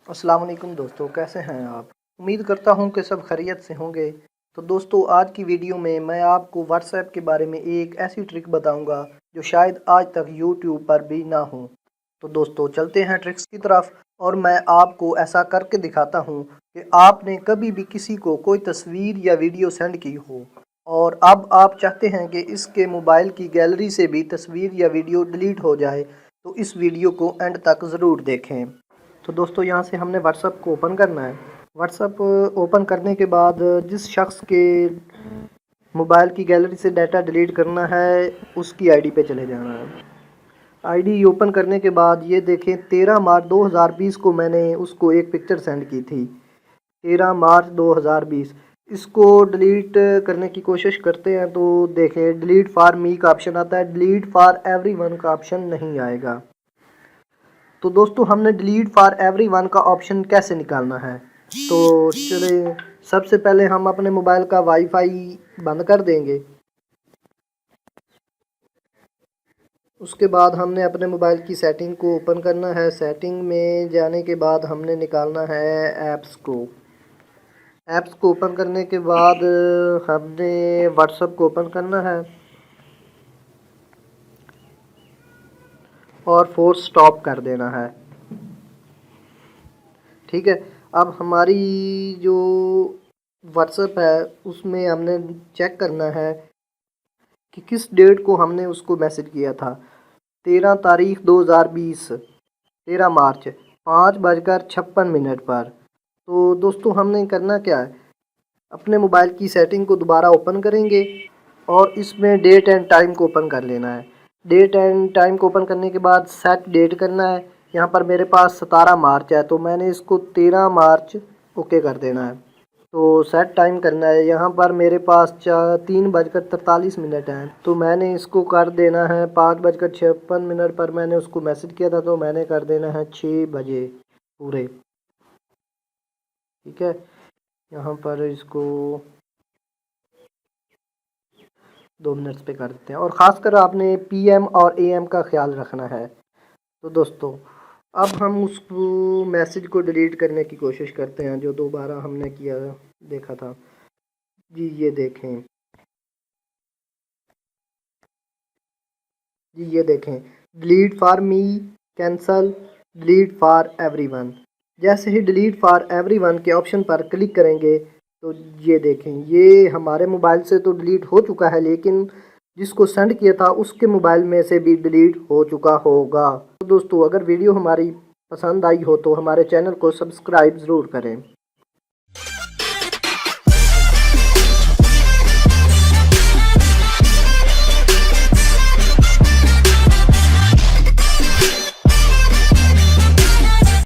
अस्सलाम वालेकुम दोस्तों, कैसे हैं आप। उम्मीद करता हूं कि सब खैरियत से होंगे। तो दोस्तों, आज की वीडियो में मैं आपको व्हाट्सएप के बारे में एक ऐसी ट्रिक बताऊंगा जो शायद आज तक यूट्यूब पर भी ना हो। तो दोस्तों, चलते हैं ट्रिक्स की तरफ और मैं आपको ऐसा करके दिखाता हूं कि आपने कभी भी किसी को कोई तस्वीर या वीडियो सेंड की हो और अब आप चाहते हैं कि इसके मोबाइल की गैलरी से भी तस्वीर या वीडियो डिलीट हो जाए, तो इस वीडियो को एंड तक ज़रूर देखें। तो दोस्तों, यहाँ से हमने व्हाट्सअप को ओपन करना है। व्हाट्सअप ओपन करने के बाद जिस शख्स के मोबाइल की गैलरी से डाटा डिलीट करना है उसकी आईडी पे चले जाना है। आईडी ओपन करने के बाद ये देखें, 13 मार्च 2020 को मैंने उसको एक पिक्चर सेंड की थी। 13 मार्च 2020। इसको डिलीट करने की कोशिश करते हैं तो देखें, डिलीट फॉर मी का ऑप्शन आता है, डिलीट फॉर एवरीवन का ऑप्शन नहीं आएगा। तो दोस्तों, हमने डिलीट फॉर एवरीवन का ऑप्शन कैसे निकालना है, तो चलिए सबसे पहले हम अपने मोबाइल का वाईफाई बंद कर देंगे। उसके बाद हमने अपने मोबाइल की सेटिंग को ओपन करना है। सेटिंग में जाने के बाद हमने निकालना है ऐप्स को। ऐप्स को ओपन करने के बाद हमने व्हाट्सएप को ओपन करना है और फोर्स स्टॉप कर देना है। ठीक है। अब हमारी जो व्हाट्सएप है उसमें हमने चेक करना है कि किस डेट को हमने उसको मैसेज किया था। 13 तारीख 2020, 13 मार्च 5:56 पर। तो दोस्तों, हमने करना क्या है, अपने मोबाइल की सेटिंग को दोबारा ओपन करेंगे और इसमें डेट एंड टाइम को ओपन कर लेना है। डेट एंड टाइम को ओपन करने के बाद सेट डेट करना है। यहाँ पर मेरे पास 17 मार्च है तो मैंने इसको 13 मार्च ओके कर देना है। तो सेट टाइम करना है। यहाँ पर मेरे पास 3:43 है तो मैंने इसको कर देना है 5:56 पर। मैंने उसको मैसेज किया था तो मैंने कर देना है 6 बजे पूरे। ठीक है। यहाँ पर इसको 2 मिनट्स पे कर देते हैं और ख़ासकर आपने पीएम और एएम का ख्याल रखना है। तो दोस्तों, अब हम उस मैसेज को डिलीट करने की कोशिश करते हैं जो दोबारा हमने किया देखा था। जी ये देखें, delete for me, cancel, delete for everyone. जैसे ही डिलीट फॉर एवरीवन के ऑप्शन पर क्लिक करेंगे तो ये देखें, ये हमारे मोबाइल से तो डिलीट हो चुका है, लेकिन जिसको सेंड किया था उसके मोबाइल में से भी डिलीट हो चुका होगा। तो दोस्तों, अगर वीडियो हमारी पसंद आई हो तो हमारे चैनल को सब्सक्राइब ज़रूर करें।